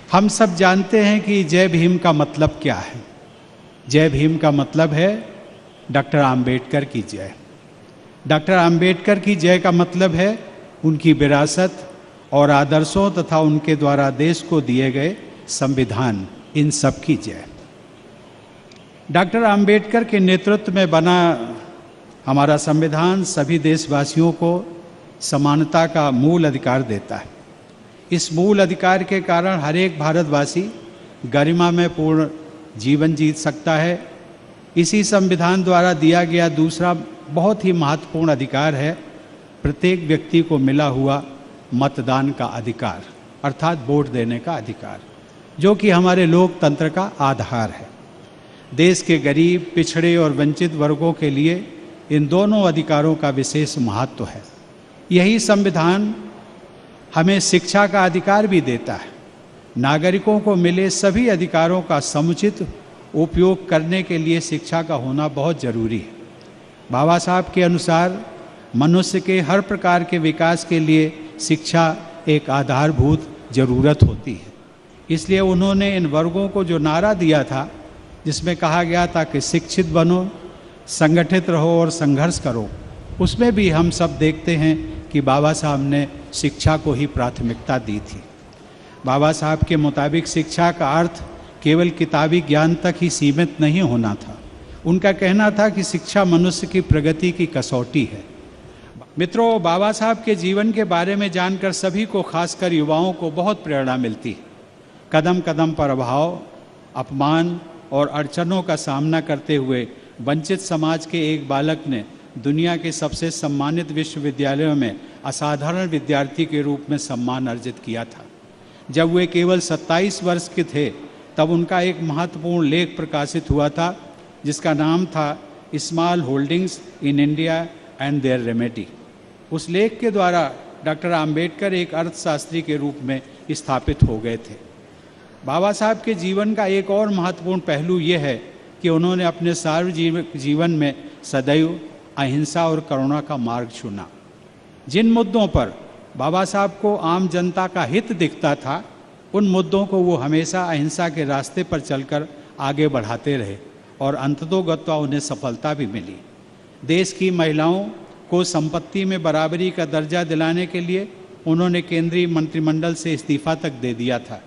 हम सब जानते हैं कि जय भीम का मतलब क्या है। जय भीम का मतलब है डॉक्टर आम्बेडकर की जय। डॉक्टर आम्बेडकर की जय का मतलब है उनकी विरासत और आदर्शों तथा उनके द्वारा देश को दिए गए संविधान, इन सब की जय। डॉक्टर आम्बेडकर के नेतृत्व में बना हमारा संविधान सभी देशवासियों को समानता का मूल अधिकार देता है। इस मूल अधिकार के कारण हर एक भारतवासी गरिमा में पूर्ण जीवन जी सकता है। इसी संविधान द्वारा दिया गया दूसरा बहुत ही महत्वपूर्ण अधिकार है प्रत्येक व्यक्ति को मिला हुआ मतदान का अधिकार, अर्थात वोट देने का अधिकार, जो कि हमारे लोकतंत्र का आधार है। देश के गरीब, पिछड़े और वंचित वर्गों के लिए इन दोनों अधिकारों का विशेष महत्व है। यही संविधान हमें शिक्षा का अधिकार भी देता है। नागरिकों को मिले सभी अधिकारों का समुचित उपयोग करने के लिए शिक्षा का होना बहुत जरूरी है। बाबा साहब के अनुसार मनुष्य के हर प्रकार के विकास के लिए शिक्षा एक आधारभूत जरूरत होती है। इसलिए उन्होंने इन वर्गों को जो नारा दिया था, जिसमें कहा गया था कि शिक्षित बनो, संगठित रहो और संघर्ष करो, उसमें भी हम सब देखते हैं कि बाबा साहब ने शिक्षा को ही प्राथमिकता दी थी। बाबा साहब के मुताबिक शिक्षा का अर्थ केवल किताबी ज्ञान तक ही सीमित नहीं होना था। उनका कहना था कि शिक्षा मनुष्य की प्रगति की कसौटी है। मित्रों, बाबा साहब के जीवन के बारे में जानकर सभी को, खासकर युवाओं को, बहुत प्रेरणा मिलती है। कदम कदम पर अभाव, अपमान और अड़चनों का सामना करते हुए वंचित समाज के एक बालक ने दुनिया के सबसे सम्मानित विश्वविद्यालयों में असाधारण विद्यार्थी के रूप में सम्मान अर्जित किया था। जब वे केवल 27 वर्ष के थे तब उनका एक महत्वपूर्ण लेख प्रकाशित हुआ था, जिसका नाम था small holdings in India and their remedy. उस लेख के द्वारा डॉक्टर आम्बेडकर एक अर्थशास्त्री के रूप में स्थापित हो गए थे। बाबा साहब के जीवन का एक और महत्वपूर्ण पहलू यह है कि उन्होंने अपने सार्वजनिक जीवन में सदैव अहिंसा और करुणा का मार्ग चुना। जिन मुद्दों पर बाबा साहब को आम जनता का हित दिखता था, उन मुद्दों को वो हमेशा अहिंसा के रास्ते पर चलकर आगे बढ़ाते रहे और अंततोगत्वा उन्हें सफलता भी मिली। देश की महिलाओं को संपत्ति में बराबरी का दर्जा दिलाने के लिए उन्होंने केंद्रीय मंत्रिमंडल से इस्तीफा तक दे दिया था।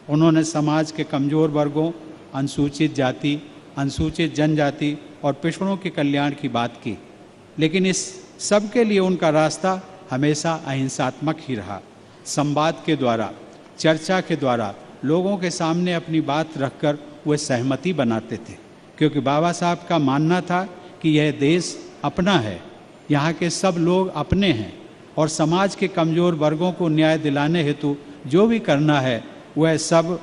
उन्होंने समाज के कमज़ोर वर्गों, अनुसूचित जाति, अनुसूचित जनजाति और पिछड़ों के कल्याण की बात की, लेकिन इस सब के लिए उनका रास्ता हमेशा अहिंसात्मक ही रहा। संवाद के द्वारा, चर्चा के द्वारा लोगों के सामने अपनी बात रखकर वे सहमति बनाते थे, क्योंकि बाबा साहब का मानना था कि यह देश अपना है, यहाँ के सब लोग अपने हैं और समाज के कमज़ोर वर्गों को न्याय दिलाने हेतु जो भी करना है वह सब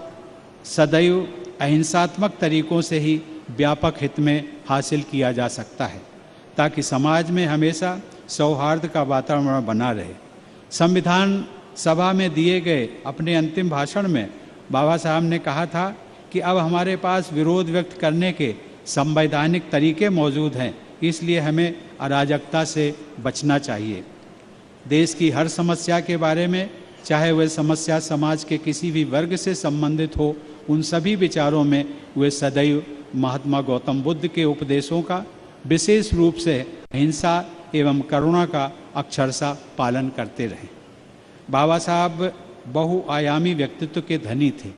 सदैव अहिंसात्मक तरीकों से ही व्यापक हित में हासिल किया जा सकता है, ताकि समाज में हमेशा सौहार्द का वातावरण बना रहे। संविधान सभा में दिए गए अपने अंतिम भाषण में बाबा साहब ने कहा था कि अब हमारे पास विरोध व्यक्त करने के संवैधानिक तरीके मौजूद हैं, इसलिए हमें अराजकता से बचना चाहिए। देश की हर समस्या के बारे में, चाहे वह समस्या समाज के किसी भी वर्ग से संबंधित हो, उन सभी विचारों में वे सदैव महात्मा गौतम बुद्ध के उपदेशों का, विशेष रूप से अहिंसा एवं करुणा का अक्षरशः पालन करते रहे। बाबा साहब बहुआयामी व्यक्तित्व के धनी थे।